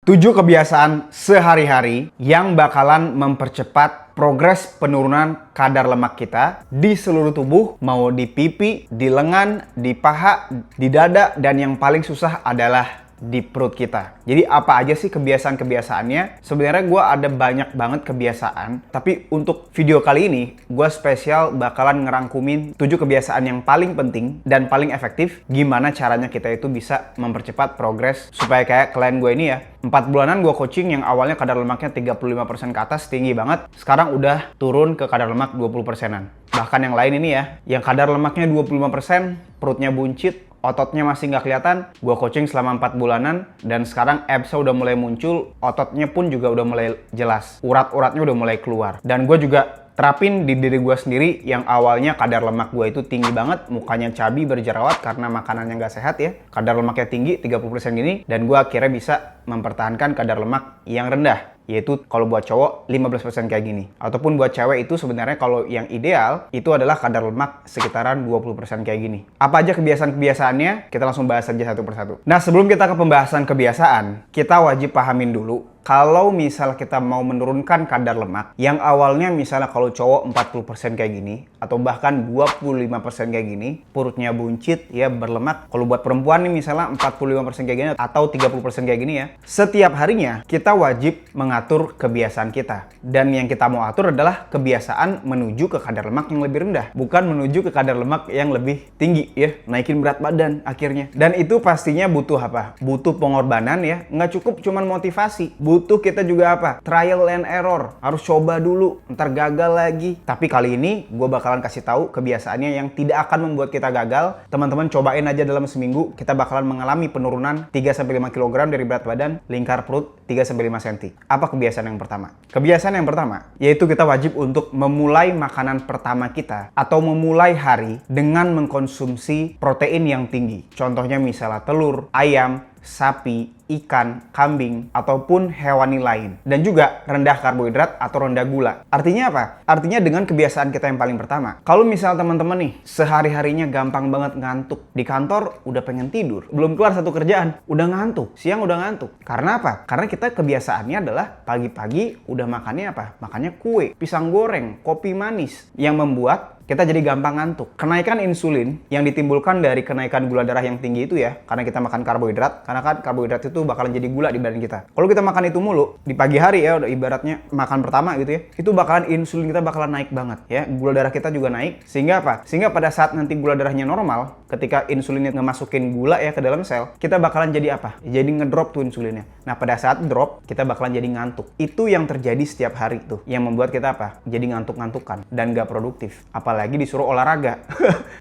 7 kebiasaan sehari-hari yang bakalan mempercepat progres penurunan kadar lemak kita di seluruh tubuh, mau di pipi, di lengan, di paha, di dada, dan yang paling susah adalah di perut kita. Jadi apa aja sih kebiasaan-kebiasaannya? Sebenarnya gue ada banyak banget kebiasaan, tapi untuk video kali ini gue spesial bakalan ngerangkumin 7 kebiasaan yang paling penting dan paling efektif gimana caranya kita itu bisa mempercepat progres supaya kayak klien gue ini ya. 4 bulanan gue coaching yang awalnya kadar lemaknya 35% ke atas, tinggi banget. Sekarang udah turun ke kadar lemak 20%-an. Bahkan yang lain ini ya, yang kadar lemaknya 25%, perutnya buncit, ototnya masih nggak kelihatan, gue coaching selama 4 bulanan, dan sekarang abs-nya udah mulai muncul, ototnya pun juga udah mulai jelas, urat-uratnya udah mulai keluar. Dan gue juga terapin di diri gue sendiri yang awalnya kadar lemak gue itu tinggi banget, mukanya cabi berjerawat karena makanannya nggak sehat ya. Kadar lemaknya tinggi, 30% gini, dan gue akhirnya bisa mempertahankan kadar lemak yang rendah. Yaitu kalau buat cowok 15% kayak gini. Ataupun buat cewek itu sebenarnya kalau yang ideal itu adalah kadar lemak sekitaran 20% kayak gini. Apa aja kebiasaan-kebiasaannya? Kita langsung bahas aja satu persatu. Nah, sebelum kita ke pembahasan kebiasaan, kita wajib pahamin dulu kalau misal kita mau menurunkan kadar lemak yang awalnya misalnya kalau cowok 40% kayak gini atau bahkan 25% kayak gini, perutnya buncit ya, berlemak. Kalau buat perempuan nih misalnya 45% kayak gini atau 30% kayak gini ya. Setiap harinya kita wajib mengatur kebiasaan kita. Dan yang kita mau atur adalah kebiasaan menuju ke kadar lemak yang lebih rendah, bukan menuju ke kadar lemak yang lebih tinggi ya, naikin berat badan akhirnya. Dan itu pastinya butuh apa? Butuh pengorbanan ya, nggak cukup cuman motivasi. Butuh kita juga apa? Trial and error. Harus coba dulu, ntar gagal lagi. Tapi kali ini gue bakalan kasih tahu kebiasaannya yang tidak akan membuat kita gagal. Teman-teman cobain aja dalam seminggu, kita bakalan mengalami penurunan 3-5 kg dari berat badan, lingkar perut 3-5 cm. Apa kebiasaan yang pertama? Kebiasaan yang pertama, yaitu kita wajib untuk memulai makanan pertama kita atau memulai hari dengan mengkonsumsi protein yang tinggi. Contohnya misalnya telur, ayam, sapi, ikan, kambing, ataupun hewani lain. Dan juga rendah karbohidrat atau rendah gula. Artinya apa? Artinya dengan kebiasaan kita yang paling pertama. Kalau misal teman-teman nih, sehari-harinya gampang banget ngantuk. Di kantor udah pengen tidur. Belum kelar satu kerjaan, udah ngantuk. Siang udah ngantuk. Karena apa? Karena kita kebiasaannya adalah pagi-pagi udah makannya apa? Makannya kue, pisang goreng, kopi manis. Yang membuat kita jadi gampang ngantuk. Kenaikan insulin yang ditimbulkan dari kenaikan gula darah yang tinggi itu ya, karena kita makan karbohidrat, karena kan karbohidrat itu bakalan jadi gula di badan kita. Kalau kita makan itu mulu, di pagi hari ya, udah ibaratnya makan pertama gitu ya, itu bakalan insulin kita bakalan naik banget ya, gula darah kita juga naik, sehingga apa? Sehingga pada saat nanti gula darahnya normal, ketika insulinnya ngemasukin gula ya ke dalam sel, kita bakalan jadi apa? Jadi ngedrop tuh insulinnya. Nah, pada saat drop, kita bakalan jadi ngantuk. Itu yang terjadi setiap hari tuh, yang membuat kita apa? Jadi ngantuk-ngantukan dan gak produktif. Apalagi disuruh olahraga.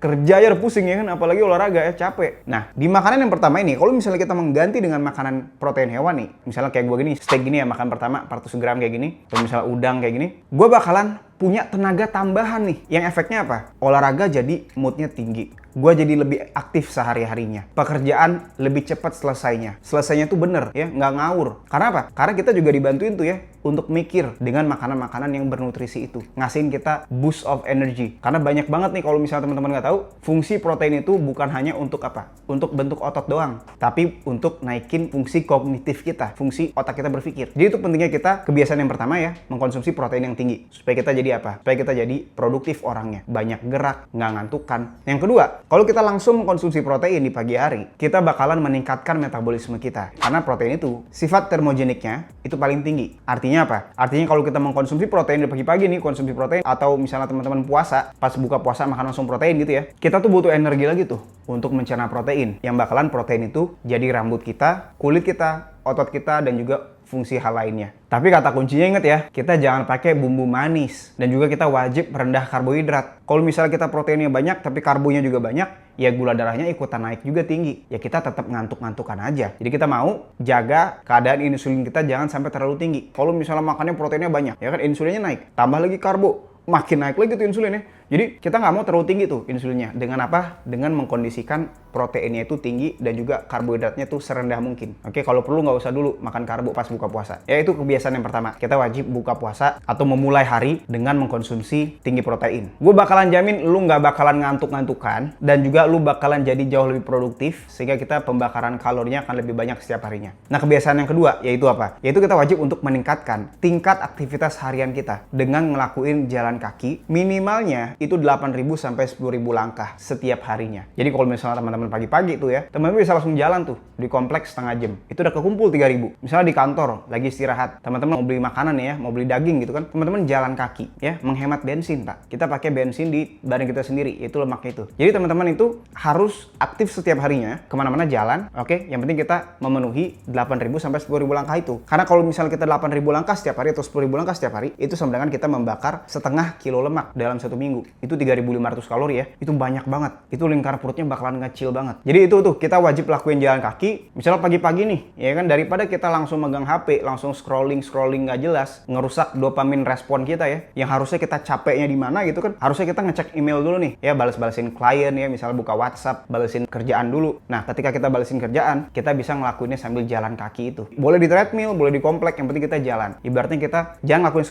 Kerja ya pusing ya kan, apalagi olahraga ya capek. Nah, di makanan yang pertama ini, kalau misalnya kita mengganti dengan makanan protein hewani, misalnya kayak gue gini, steak gini ya, makan pertama 400 gram kayak gini, atau misalnya udang kayak gini, gue bakalan punya tenaga tambahan nih. Yang efeknya apa? Olahraga jadi moodnya tinggi. Gue jadi lebih aktif sehari-harinya. Pekerjaan lebih cepat selesainya. Selesainya tuh bener ya, nggak ngawur. Karena apa? Karena kita juga dibantuin tuh ya untuk mikir dengan makanan-makanan yang bernutrisi itu. Ngasihin kita boost of energy. Karena banyak banget nih kalau misalnya teman-teman nggak tahu, fungsi protein itu bukan hanya untuk apa? Untuk bentuk otot doang. Tapi untuk naikin fungsi kognitif kita. Fungsi otak kita berpikir. Jadi itu pentingnya kita, kebiasaan yang pertama ya, mengkonsumsi protein yang tinggi. Supaya kita jadi apa? Supaya kita jadi produktif orangnya. Banyak gerak, nggak ngantukan. Yang kedua, kalau kita langsung mengkonsumsi protein di pagi hari, kita bakalan meningkatkan metabolisme kita. Karena protein itu, sifat termogeniknya itu paling tinggi. Artinya apa? Artinya kalau kita mengkonsumsi protein di pagi-pagi nih, konsumsi protein, atau misalnya teman-teman puasa, pas buka puasa makan langsung protein gitu ya, kita tuh butuh energi lagi tuh untuk mencerna protein. Yang bakalan protein itu jadi rambut kita, kulit kita, otot kita, dan juga fungsi hal lainnya. Tapi kata kuncinya inget ya, kita jangan pakai bumbu manis. Dan juga kita wajib rendah karbohidrat. Kalau misalnya kita proteinnya banyak tapi karbonya juga banyak, ya gula darahnya ikutan naik juga tinggi. Ya kita tetap ngantuk-ngantukan aja. Jadi kita mau jaga keadaan insulin kita jangan sampai terlalu tinggi. Kalau misalnya makannya proteinnya banyak, ya kan insulinnya naik. Tambah lagi karbo, makin naik lagi tuh insulinnya. Jadi kita nggak mau terlalu tinggi tuh insulinnya. Dengan apa? Dengan mengkondisikan proteinnya itu tinggi dan juga karbohidratnya tuh serendah mungkin. Oke, kalau perlu nggak usah dulu makan karbo pas buka puasa. Ya itu kebiasaan yang pertama. Kita wajib buka puasa atau memulai hari dengan mengkonsumsi tinggi protein. Gue bakalan jamin lu nggak bakalan ngantuk-ngantukan dan juga lu bakalan jadi jauh lebih produktif sehingga kita pembakaran kalorinya akan lebih banyak setiap harinya. Nah, kebiasaan yang kedua yaitu apa? Yaitu kita wajib untuk meningkatkan tingkat aktivitas harian kita dengan ngelakuin jalan kaki minimalnya itu 8.000 sampai 10.000 langkah setiap harinya. Jadi kalau misalnya teman-teman pagi-pagi tuh ya, teman-teman bisa langsung jalan tuh di kompleks setengah jam. Itu udah kekumpul 3.000. Misalnya di kantor lagi istirahat, teman-teman mau beli makanan ya, mau beli daging gitu kan, teman-teman jalan kaki ya, menghemat bensin Pak. Kita pakai bensin di badan kita sendiri, itu lemaknya itu. Jadi teman-teman itu harus aktif setiap harinya, kemana-mana jalan, oke? Yang penting kita memenuhi 8.000 sampai 10.000 langkah itu. Karena kalau misalnya kita 8.000 langkah setiap hari atau 10.000 langkah setiap hari, itu sama dengan kita membakar setengah kilo lemak dalam satu minggu. Itu 3.500 kalori ya, itu banyak banget. Itu lingkar perutnya bakalan ngecil banget. Jadi itu tuh, kita wajib lakuin jalan kaki, misalnya pagi-pagi nih, ya kan, daripada kita langsung megang HP, langsung scrolling nggak jelas, ngerusak dopamin respon kita ya, yang harusnya kita capeknya di mana gitu kan, harusnya kita ngecek email dulu nih, ya bales-balesin klien ya, misalnya buka WhatsApp, balesin kerjaan dulu. Nah, ketika kita balesin kerjaan, kita bisa ngelakuinnya sambil jalan kaki itu. Boleh di treadmill, boleh di komplek, yang penting kita jalan. Ibaratnya kita jangan ngelakuin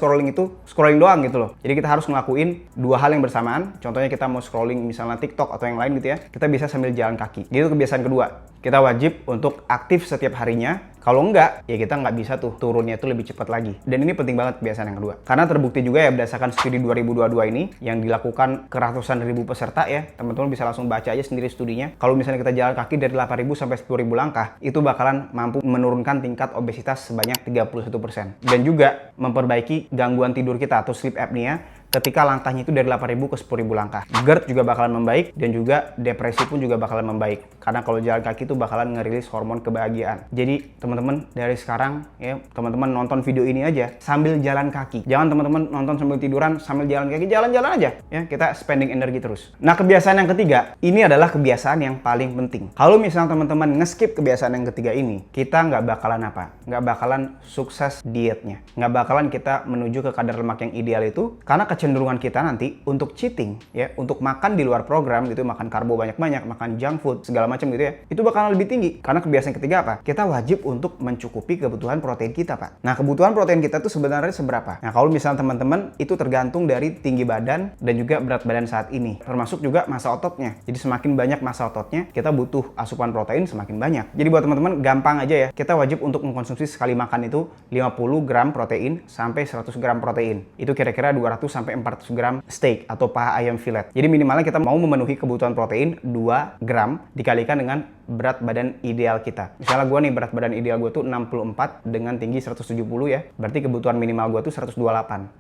scrolling doang gitu loh. Jadi kita harus ngelakuin dua hal yang bersamaan. Contohnya kita mau scrolling misalnya TikTok atau yang lain gitu ya, kita bisa sambil jalan kaki. Itu kebiasaan kedua. Kita wajib untuk aktif setiap harinya. Kalau enggak, ya kita nggak bisa tuh turunnya itu lebih cepat lagi. Dan ini penting banget kebiasaan yang kedua. Karena terbukti juga ya berdasarkan studi 2022 ini yang dilakukan ke ratusan ribu peserta ya. Teman-teman bisa langsung baca aja sendiri studinya. Kalau misalnya kita jalan kaki dari 8.000 sampai 10.000 langkah, itu bakalan mampu menurunkan tingkat obesitas sebanyak 31%. Dan juga memperbaiki gangguan tidur kita atau sleep apnea ketika langkahnya itu dari 8.000 ke 10.000 langkah. GERD juga bakalan membaik dan juga depresi pun juga bakalan membaik. Karena kalau jalan kaki itu bakalan ngerilis hormon kebahagiaan. Jadi teman-teman dari sekarang ya, teman-teman nonton video ini aja sambil jalan kaki. Jangan teman-teman nonton sambil tiduran, sambil jalan kaki, jalan-jalan aja. Ya, kita spending energi terus. Nah, kebiasaan yang ketiga, ini adalah kebiasaan yang paling penting. Kalau misalnya teman-teman nge-skip kebiasaan yang ketiga ini, kita nggak bakalan apa? Nggak bakalan sukses dietnya. Nggak bakalan kita menuju ke kadar lemak yang ideal itu, karena kecenderungan kita nanti untuk cheating ya, untuk makan di luar program gitu, makan karbo banyak-banyak, makan junk food segala macam gitu ya, itu bakalan lebih tinggi. Karena kebiasaan ketiga apa? Kita wajib untuk mencukupi kebutuhan protein kita, Pak. Nah, kebutuhan protein kita tuh sebenarnya seberapa? Nah, kalau misalnya teman-teman itu tergantung dari tinggi badan dan juga berat badan saat ini, termasuk juga massa ototnya. Jadi semakin banyak massa ototnya, kita butuh asupan protein semakin banyak. Jadi buat teman-teman gampang aja ya, kita wajib untuk mengkonsumsi sekali makan itu 50 gram protein sampai 100 gram protein. Itu kira-kira 200 sampai 400 gram steak atau paha ayam fillet. Jadi minimalnya kita mau memenuhi kebutuhan protein 2 gram dikalikan dengan berat badan ideal kita. Misalnya gue nih, berat badan ideal gue tuh 64 dengan tinggi 170 ya. Berarti kebutuhan minimal gue tuh 128.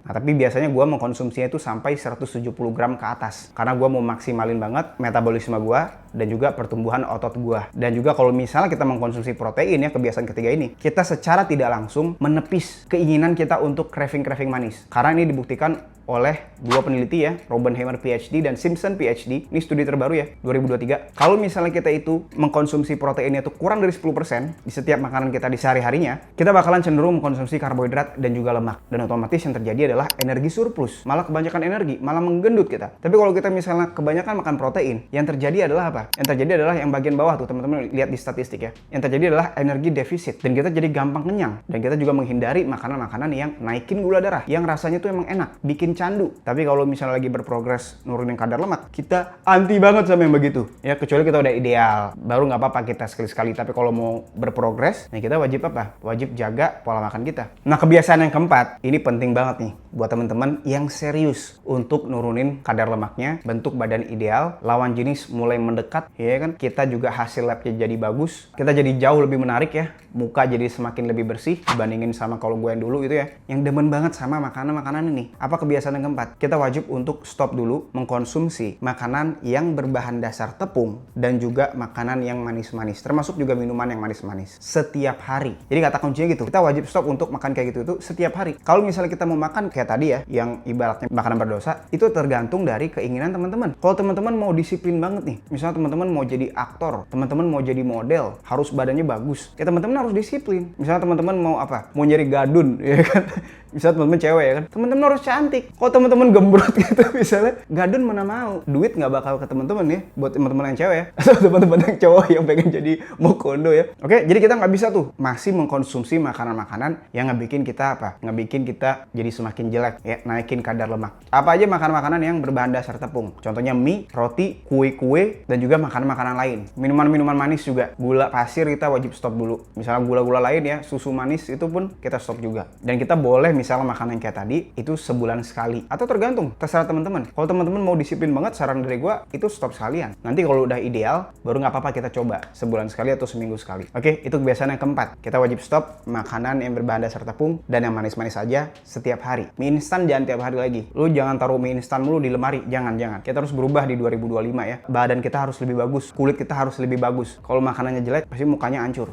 Nah, tapi biasanya gue mengkonsumsinya itu sampai 170 gram ke atas. Karena gue mau maksimalin banget metabolisme gue dan juga pertumbuhan otot gue. Dan juga kalau misalnya kita mengkonsumsi protein ya, kebiasaan ketiga ini, kita secara tidak langsung menepis keinginan kita untuk craving manis. Karena ini dibuktikan oleh dua peneliti ya, Robbenheimer PhD dan Simpson PhD. Ini studi terbaru ya, 2023. Kalau misalnya kita itu mengkonsumsi proteinnya itu kurang dari 10% di setiap makanan kita di sehari-harinya, kita bakalan cenderung mengkonsumsi karbohidrat dan juga lemak. Dan otomatis yang terjadi adalah energi surplus. Malah kebanyakan energi, malah menggendut kita. Tapi kalau kita misalnya kebanyakan makan protein, yang terjadi adalah apa? Yang terjadi adalah yang bagian bawah tuh, teman-teman lihat di statistik ya. Yang terjadi adalah energi defisit. Dan kita jadi gampang kenyang. Dan kita juga menghindari makanan-makanan yang naikin gula darah. Yang rasanya tuh emang enak, bikin candu. Tapi kalau misalnya lagi berprogres nurunin kadar lemak, kita anti banget sama yang begitu. Ya, kecuali kita udah ideal, baru nggak apa-apa kita sekali-sekali. Tapi kalau mau berprogres, ya kita wajib apa? Wajib jaga pola makan kita. Nah, kebiasaan yang keempat, ini penting banget nih buat teman-teman yang serius untuk nurunin kadar lemaknya, bentuk badan ideal, lawan jenis mulai mendekat, ya kan? Kita juga hasil labnya jadi bagus, kita jadi jauh lebih menarik ya, muka jadi semakin lebih bersih dibandingin sama kalau gue yang dulu gitu ya, yang demen banget sama makanan-makanan ini. Apa kebiasaan yang keempat? Kita wajib untuk stop dulu mengkonsumsi makanan yang berbahan dasar tepung dan juga makanan yang manis-manis, termasuk juga minuman yang manis-manis setiap hari. Jadi kata kuncinya gitu, kita wajib stop untuk makan kayak gitu itu setiap hari. Kalau misalnya kita mau makan kayak tadi ya, yang ibaratnya makanan berdosa, itu tergantung dari keinginan teman-teman. Kalau teman-teman mau disiplin banget nih, misalnya teman-teman mau jadi aktor, teman-teman mau jadi model, harus badannya bagus, ya teman-teman harus disiplin. Misalnya teman-teman mau apa? Mau nyari gadun, ya kan? Misalnya teman-teman cewek ya kan, teman-teman harus cantik. Kalau teman-teman gembrot gitu misalnya, gadun mana mau. Duit nggak bakal ke teman-teman ya, buat teman-teman yang cewek ya, atau teman-teman yang cowok yang pengen jadi mokondo ya. Oke, jadi kita nggak bisa tuh masih mengkonsumsi makanan-makanan yang ngebikin kita apa? Ngebikin kita jadi semakin jelek ya, naikin kadar lemak. Apa aja makanan-makanan yang berbahan dasar tepung? Contohnya mie, roti, kue-kue, dan juga makanan-makanan lain. Minuman-minuman manis juga. Gula pasir kita wajib stop dulu. Misalnya gula-gula lain ya, susu manis itu pun kita stop juga. Dan kita boleh misalnya makan yang kayak tadi itu sebulan sekali. Atau tergantung, terserah teman-teman. Kalau teman-teman mau disiplin banget, saran dari gua itu stop sekalian. Nanti kalau udah ideal, baru nggak apa-apa kita coba sebulan sekali atau seminggu sekali. Oke, itu kebiasaan yang keempat. Kita wajib stop makanan yang berbahan dasar tepung dan yang manis-manis aja setiap hari. Mie instan jangan tiap hari lagi. Lu jangan taruh mie instan mulu di lemari. Jangan. Kita harus berubah di 2025 ya. Badan kita harus lebih bagus. Kulit kita harus lebih bagus. Kalau makanannya jelek, pasti mukanya hancur.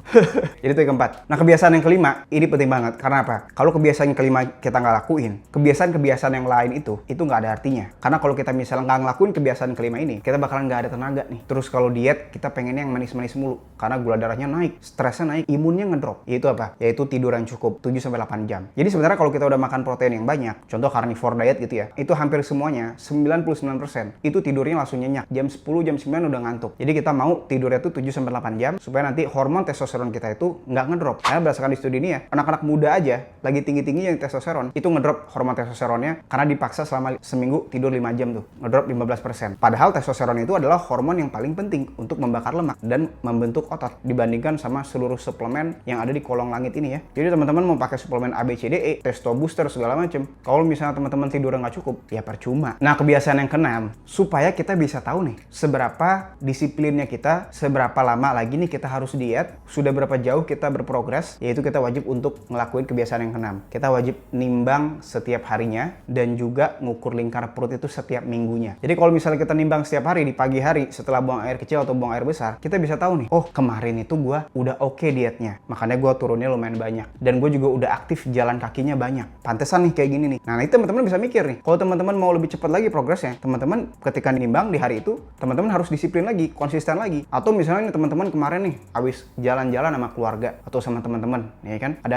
Jadi itu yang keempat. Nah, kebiasaan yang kelima, ini penting banget. Karena apa? Kalau kebiasaan yang kelima kita nggak lakuin, kebiasaan-kebiasaan yang lain itu nggak ada artinya. Karena kalau kita misalnya nggak ngelakuin kebiasaan kelima ini, kita bakalan nggak ada tenaga nih. Terus kalau diet, kita pengennya yang manis-manis mulu. Karena gula darahnya naik, stresnya naik, imunnya ngedrop. Yaitu apa? Yaitu tidur yang cukup, 7-8 jam. Jadi sebenarnya kalau kita udah makan protein yang banyak, contoh carnivore diet gitu ya, itu hampir semuanya, 99%, itu tidurnya langsung nyenyak. Jam 10, jam 9 udah ngantuk. Jadi kita mau tidurnya tuh 7-8 jam, supaya nanti hormon testosteron kita itu nggak ngedrop. Karena berdasarkan di studi ini ya, anak-anak muda aja, lagi tinggi-tingginya yang testosteron, itu ngedrop hormon testosteronnya, karena dipaksa selama seminggu tidur 5 jam tuh, ngedrop 15%. Padahal testosteron itu adalah hormon yang paling penting untuk membakar lemak dan membentuk otot, dibandingkan sama seluruh suplemen yang ada di kolong langit ini ya. Jadi teman-teman mau pakai suplemen A, B, C, D, E, testo booster segala macem, kalau misalnya teman-teman tidurnya nggak cukup, ya percuma. Nah, kebiasaan yang keenam, supaya kita bisa tahu nih, seberapa disiplinnya kita, seberapa lama lagi nih kita harus diet, sudah berapa jauh kita berprogres, yaitu kita wajib untuk ngelakuin kebiasaan yang keenam. Kita wajib nimbang setiap harinya, dan juga ngukur lingkar perut itu setiap minggunya. Jadi kalau misalnya kita nimbang setiap hari, di pagi hari, setelah buang air kecil atau buang air besar, kita bisa tahu nih, oh kemarin itu gua udah oke dietnya, makanya gua turunnya lumayan banyak, dan gue juga udah aktif jalan kakinya banyak, pantesan nih kayak gini nih. Nah, itu teman-teman bisa mikir nih, kalau teman-teman mau lebih cepat lagi progresnya, teman-teman ketika nimbang di hari itu, teman-teman harus disiplin lagi, konsisten lagi. Atau misalnya nih teman-teman kemarin nih habis jalan-jalan sama keluarga atau sama teman-teman, ya kan, ada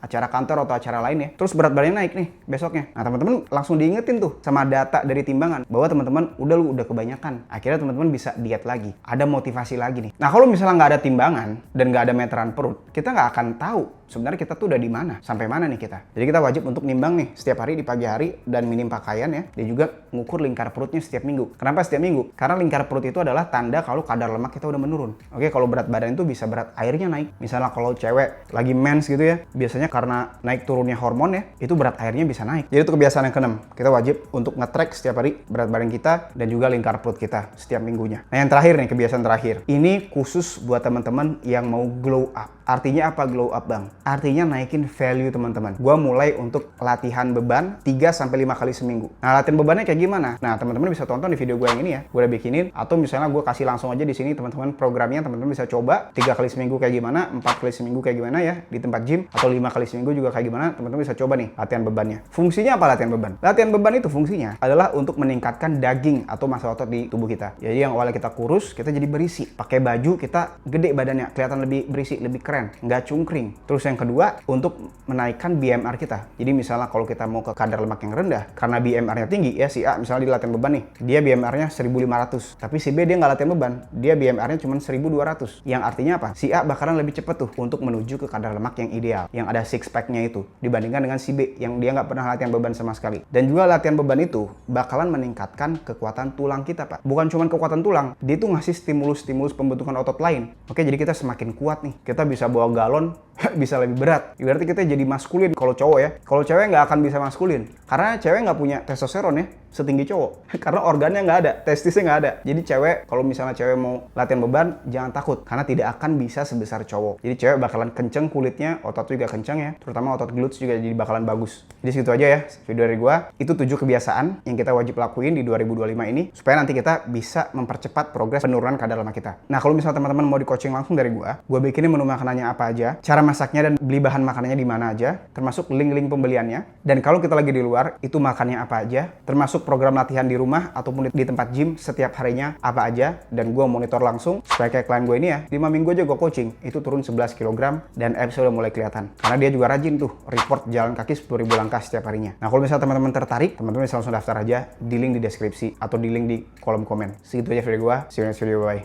acara kantor atau acara lain ya, terus berat badannya naik nih besoknya. Nah, teman-teman langsung diingetin tuh sama data dari timbangan bahwa teman-teman lu udah kebanyakan. Akhirnya teman-teman bisa diet lagi, ada motivasi lagi nih. Nah, kalau misalnya nggak ada timbangan dan nggak ada meteran perut, kita nggak akan tahu sebenarnya kita tuh udah di mana, sampai mana nih kita. Jadi kita wajib untuk nimbang nih setiap hari di pagi hari dan minim pakaian ya. Dan juga ngukur lingkar perutnya setiap minggu. Kenapa setiap minggu? Karena lingkar perut itu adalah tanda kalau kadar lemak kita udah menurun. Oke, kalau berat badan itu bisa berat airnya naik. Misalnya kalau cewek lagi mens gitu ya, biasanya karena naik turunnya hormon ya, itu berat airnya bisa naik. Jadi itu kebiasaan yang keenam. Kita wajib untuk nge-track setiap hari berat badan kita dan juga lingkar perut kita setiap minggunya. Nah, yang terakhir nih, kebiasaan terakhir. Ini khusus buat teman-teman yang mau glow up. Artinya apa glow up, Bang? Artinya naikin value teman-teman. Gua mulai untuk latihan beban 3-5 kali seminggu. Nah, latihan bebannya kayak gimana? Nah, teman-teman bisa tonton di video gue yang ini ya. Gue udah bikinin. Atau misalnya gue kasih langsung aja di sini teman-teman programnya. Teman-teman bisa coba 3 kali seminggu kayak gimana, 4 kali seminggu kayak gimana ya di tempat gym. Atau 5 kali seminggu juga kayak gimana. Teman-teman bisa coba nih latihan bebannya. Fungsinya apa latihan beban? Latihan beban itu fungsinya adalah untuk meningkatkan daging atau massa otot di tubuh kita. Jadi yang awalnya kita kurus, kita jadi berisi. Pakai baju kita gede badannya, kelihatan lebih berisi, lebih keren, nggak cungkring. Terus yang kedua, untuk menaikkan BMR kita. Jadi misalnya kalau kita mau ke kadar lemak yang rendah, karena BMR-nya tinggi ya, si A misalnya di latihan beban nih, dia BMR-nya 1500. Tapi si B dia nggak latihan beban, dia BMR-nya cuma 1200. Yang artinya apa? Si A bakalan lebih cepet tuh untuk menuju ke kadar lemak yang ideal, yang ada six pack-nya itu, dibandingkan dengan si B yang dia nggak pernah latihan beban sama sekali. Dan juga latihan beban itu bakalan meningkatkan kekuatan tulang kita, Pak. Bukan cuma kekuatan tulang, dia tuh ngasih stimulus pembentukan otot lain. Oke, jadi kita semakin kuat nih. Kita bisa bawa galon bisa lebih berat. Berarti kita jadi maskulin kalau cowok ya. Kalau cewek nggak akan bisa maskulin. Karena cewek nggak punya testosteron ya setinggi cowok. Karena organnya nggak ada, testisnya nggak ada. Jadi cewek, kalau misalnya cewek mau latihan beban, jangan takut. Karena tidak akan bisa sebesar cowok. Jadi cewek bakalan kenceng kulitnya, otot juga kenceng ya. Terutama otot glutes juga jadi bakalan bagus. Jadi segitu aja ya video dari gua. Itu 7 kebiasaan yang kita wajib lakuin di 2025 ini. Supaya nanti kita bisa mempercepat progres penurunan kadar lemak kita. Nah, kalau misalnya teman-teman mau di coaching langsung dari gua bikinin menu makanannya apa aja, cara masaknya dan beli bahan makanannya di mana aja, termasuk link-link pembeliannya. Dan kalau kita lagi di luar, itu makannya apa aja, termasuk program latihan di rumah ataupun di tempat gym setiap harinya apa aja. Dan gue monitor langsung supaya kayak klien gue ini ya, 5 minggu aja gue coaching, itu turun 11 kg dan abs udah mulai kelihatan. Karena dia juga rajin tuh, report jalan kaki 10.000 langkah setiap harinya. Nah kalau misalnya teman-teman tertarik, teman-teman bisa langsung daftar aja di link di deskripsi atau di link di kolom komen. Segitu aja video gue, see you next video, bye.